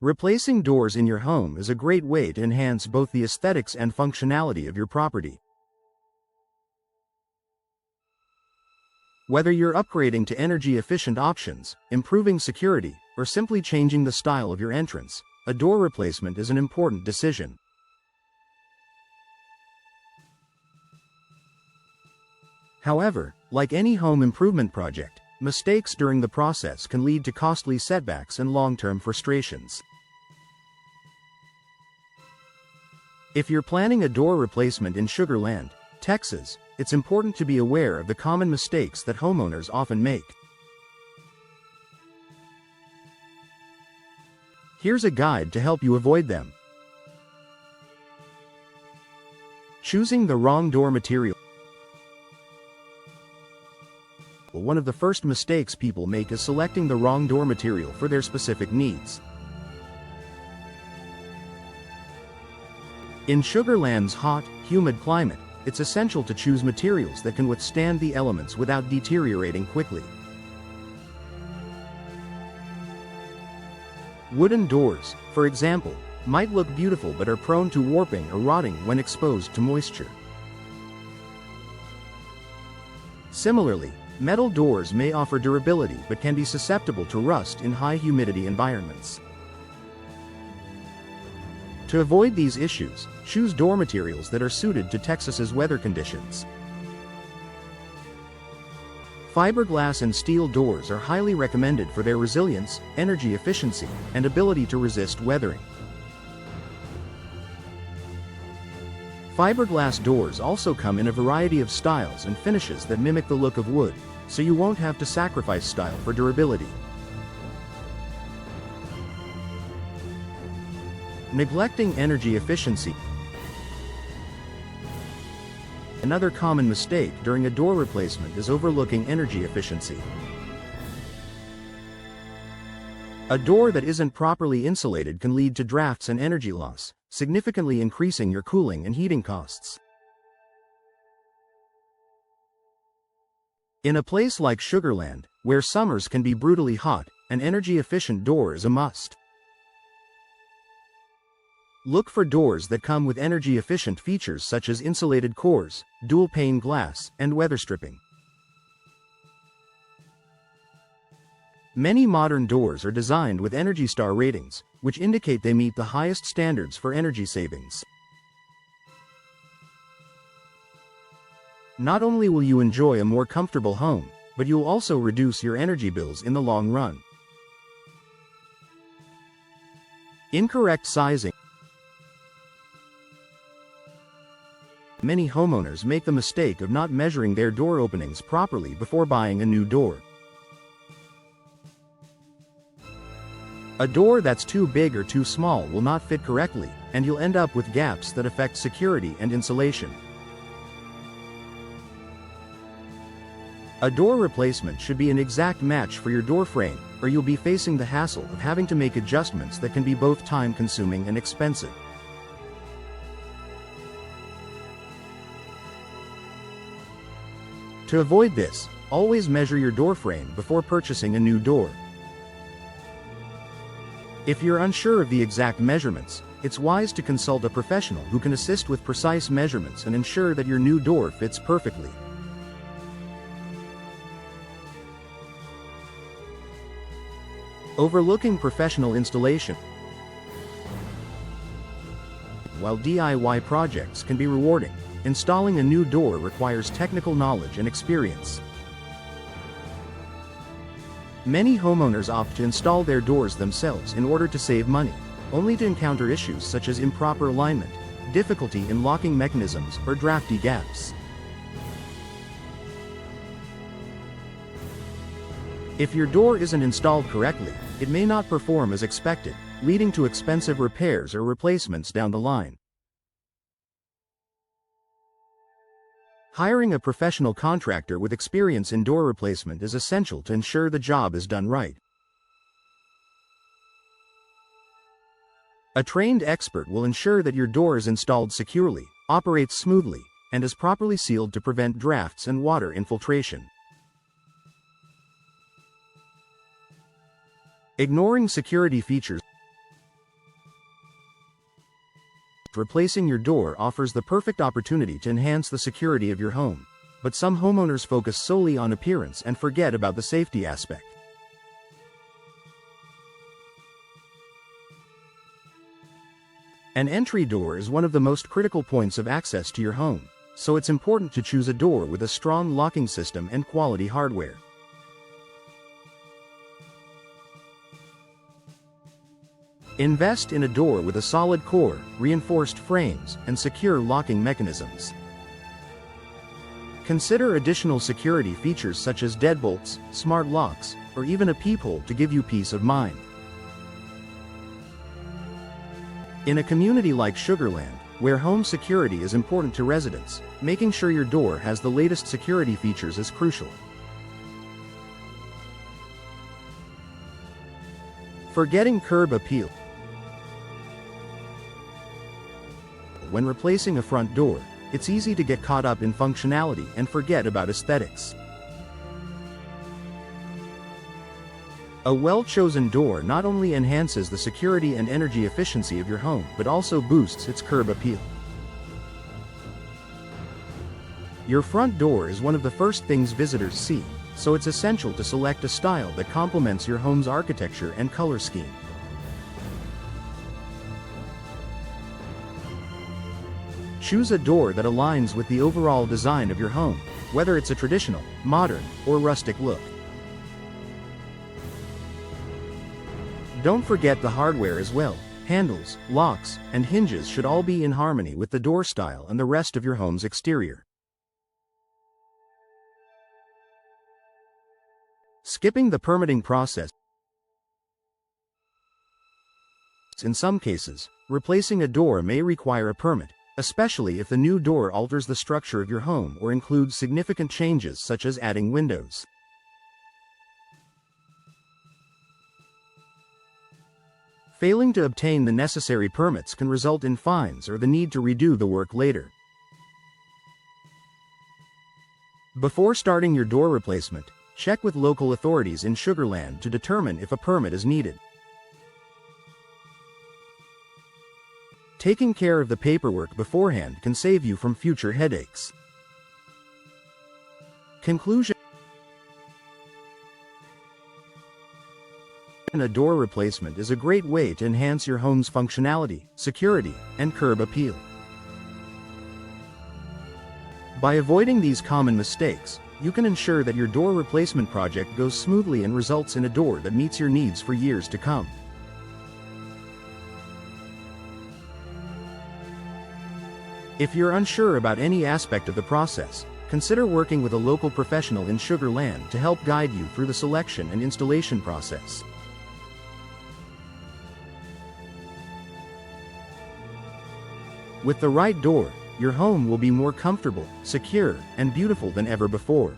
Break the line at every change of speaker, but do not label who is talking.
Replacing doors in your home is a great way to enhance both the aesthetics and functionality of your property. Whether you're upgrading to energy-efficient options, improving security, or simply changing the style of your entrance, a door replacement is an important decision. However, like any home improvement project, mistakes during the process can lead to costly setbacks and long-term frustrations. If you're planning a door replacement in Sugar Land, Texas, it's important to be aware of the common mistakes that homeowners often make. Here's a guide to help you avoid them. Choosing the wrong door material. One of the first mistakes people make is selecting the wrong door material for their specific needs. In Sugar Land's hot, humid climate, it's essential to choose materials that can withstand the elements without deteriorating quickly. Wooden doors, for example, might look beautiful but are prone to warping or rotting when exposed to moisture. Similarly, metal doors may offer durability but can be susceptible to rust in high humidity environments. To avoid these issues, choose door materials that are suited to Texas's weather conditions. Fiberglass and steel doors are highly recommended for their resilience, energy efficiency, and ability to resist weathering. Fiberglass doors also come in a variety of styles and finishes that mimic the look of wood, so you won't have to sacrifice style for durability. Neglecting energy efficiency. Another common mistake during a door replacement is overlooking energy efficiency. A door that isn't properly insulated can lead to drafts and energy loss, significantly increasing your cooling and heating costs. In a place like Sugar Land, where summers can be brutally hot, an energy-efficient door is a must. Look for doors that come with energy-efficient features such as insulated cores, dual-pane glass, and weather stripping. Many modern doors are designed with Energy Star ratings, which indicate they meet the highest standards for energy savings. Not only will you enjoy a more comfortable home, but you'll also reduce your energy bills in the long run. Incorrect sizing. Many homeowners make the mistake of not measuring their door openings properly before buying a new door. A door that's too big or too small will not fit correctly, and you'll end up with gaps that affect security and insulation. A door replacement should be an exact match for your door frame, or you'll be facing the hassle of having to make adjustments that can be both time-consuming and expensive. To avoid this, always measure your door frame before purchasing a new door. If you're unsure of the exact measurements, it's wise to consult a professional who can assist with precise measurements and ensure that your new door fits perfectly. Overlooking professional installation. While DIY projects can be rewarding, installing a new door requires technical knowledge and experience. Many homeowners opt to install their doors themselves in order to save money, only to encounter issues such as improper alignment, difficulty in locking mechanisms, or drafty gaps. If your door isn't installed correctly, it may not perform as expected, leading to expensive repairs or replacements down the line. Hiring a professional contractor with experience in door replacement is essential to ensure the job is done right. A trained expert will ensure that your door is installed securely, operates smoothly, and is properly sealed to prevent drafts and water infiltration. Ignoring security features. Replacing your door offers the perfect opportunity to enhance the security of your home. But some homeowners focus solely on appearance and forget about the safety aspect. An entry door is one of the most critical points of access to your home, so it's important to choose a door with a strong locking system and quality hardware. Invest in a door with a solid core, reinforced frames, and secure locking mechanisms. Consider additional security features such as deadbolts, smart locks, or even a peephole to give you peace of mind. In a community like Sugarland, where home security is important to residents, making sure your door has the latest security features is crucial. Forgetting curb appeal. When replacing a front door, it's easy to get caught up in functionality and forget about aesthetics. A well-chosen door not only enhances the security and energy efficiency of your home, but also boosts its curb appeal. Your front door is one of the first things visitors see, so it's essential to select a style that complements your home's architecture and color scheme. Choose a door that aligns with the overall design of your home, whether it's a traditional, modern, or rustic look. Don't forget the hardware as well. Handles, locks, and hinges should all be in harmony with the door style and the rest of your home's exterior. Skipping the permitting process. In some cases, replacing a door may require a permit, especially if the new door alters the structure of your home or includes significant changes such as adding windows. Failing to obtain the necessary permits can result in fines or the need to redo the work later. Before starting your door replacement, check with local authorities in Sugarland to determine if a permit is needed. Taking care of the paperwork beforehand can save you from future headaches. Conclusion. A door replacement is a great way to enhance your home's functionality, security, and curb appeal. By avoiding these common mistakes, you can ensure that your door replacement project goes smoothly and results in a door that meets your needs for years to come. If you're unsure about any aspect of the process, consider working with a local professional in Sugarland to help guide you through the selection and installation process. With the right door, your home will be more comfortable, secure, and beautiful than ever before.